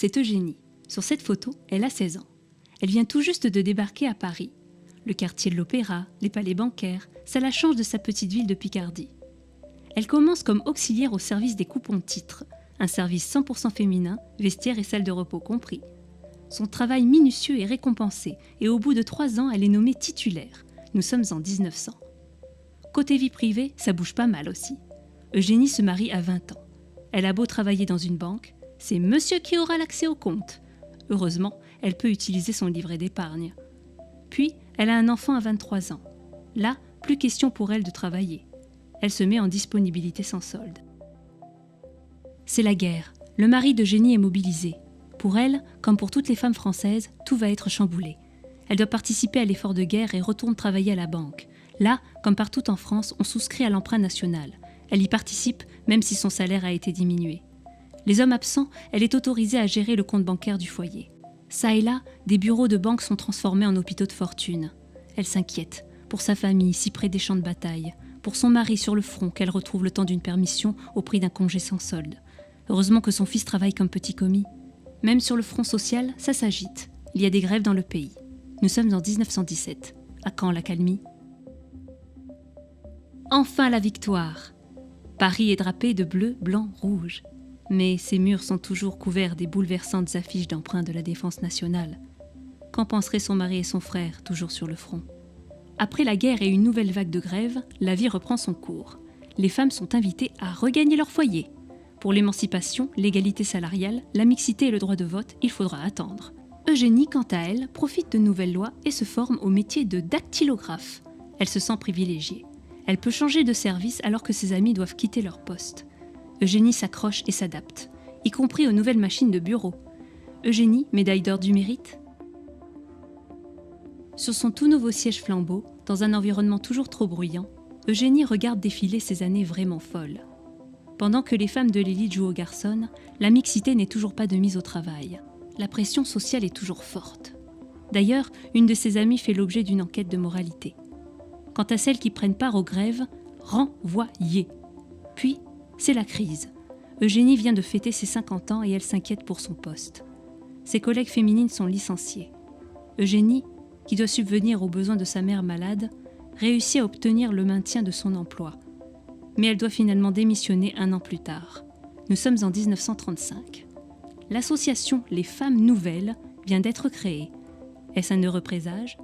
c'est Eugénie. Sur cette photo, elle a 16 ans. Elle vient tout juste de débarquer à Paris. Le quartier de l'Opéra, les palais bancaires, ça la change de sa petite ville de Picardie. Elle commence comme auxiliaire au service des coupons-titres, un service 100% féminin, vestiaire et salle de repos compris. Son travail minutieux est récompensé et au bout de 3 ans, elle est nommée titulaire. Nous sommes en 1900. Côté vie privée, ça bouge pas mal aussi. Eugénie se marie à 20 ans. Elle a beau travailler dans une banque, c'est monsieur qui aura l'accès au compte. Heureusement, elle peut utiliser son livret d'épargne. Puis, elle a un enfant à 23 ans. Là, plus question pour elle de travailler. Elle se met en disponibilité sans solde. C'est la guerre. Le mari d'Eugénie est mobilisé. Pour elle, comme pour toutes les femmes françaises, tout va être chamboulé. Elle doit participer à l'effort de guerre et retourne travailler à la banque. Là, comme partout en France, on souscrit à l'emprunt national. Elle y participe, même si son salaire a été diminué. Les hommes absents, elle est autorisée à gérer le compte bancaire du foyer. Ça et là, des bureaux de banque sont transformés en hôpitaux de fortune. Elle s'inquiète, pour sa famille, si près des champs de bataille, pour son mari sur le front, qu'elle retrouve le temps d'une permission au prix d'un congé sans solde. Heureusement que son fils travaille comme petit commis. Même sur le front social, ça s'agite. Il y a des grèves dans le pays. Nous sommes en 1917. À quand l'accalmie ? Enfin la victoire ! Paris est drapé de bleu, blanc, rouge. Mais ses murs sont toujours couverts des bouleversantes affiches d'emprunt de la défense nationale. Qu'en penseraient son mari et son frère, toujours sur le front ? Après la guerre et une nouvelle vague de grève, la vie reprend son cours. Les femmes sont invitées à regagner leur foyer. Pour l'émancipation, l'égalité salariale, la mixité et le droit de vote, il faudra attendre. Eugénie, quant à elle, profite de nouvelles lois et se forme au métier de dactylographe. Elle se sent privilégiée. Elle peut changer de service alors que ses amis doivent quitter leur poste. Eugénie s'accroche et s'adapte, y compris aux nouvelles machines de bureau. Eugénie, médaille d'or du mérite. Sur son tout nouveau siège flambeau, dans un environnement toujours trop bruyant, Eugénie regarde défiler ces années vraiment folles. Pendant que les femmes de l'élite jouent aux garçons, la mixité n'est toujours pas de mise au travail. La pression sociale est toujours forte. D'ailleurs, une de ses amies fait l'objet d'une enquête de moralité. Quant à celles qui prennent part aux grèves, renvoyées. Puis, c'est la crise. Eugénie vient de fêter ses 50 ans et elle s'inquiète pour son poste. Ses collègues féminines sont licenciées. Eugénie, qui doit subvenir aux besoins de sa mère malade, réussit à obtenir le maintien de son emploi. Mais elle doit finalement démissionner 1 an plus tard. Nous sommes en 1935. L'association Les Femmes Nouvelles vient d'être créée. Est-ce un heureux présage ?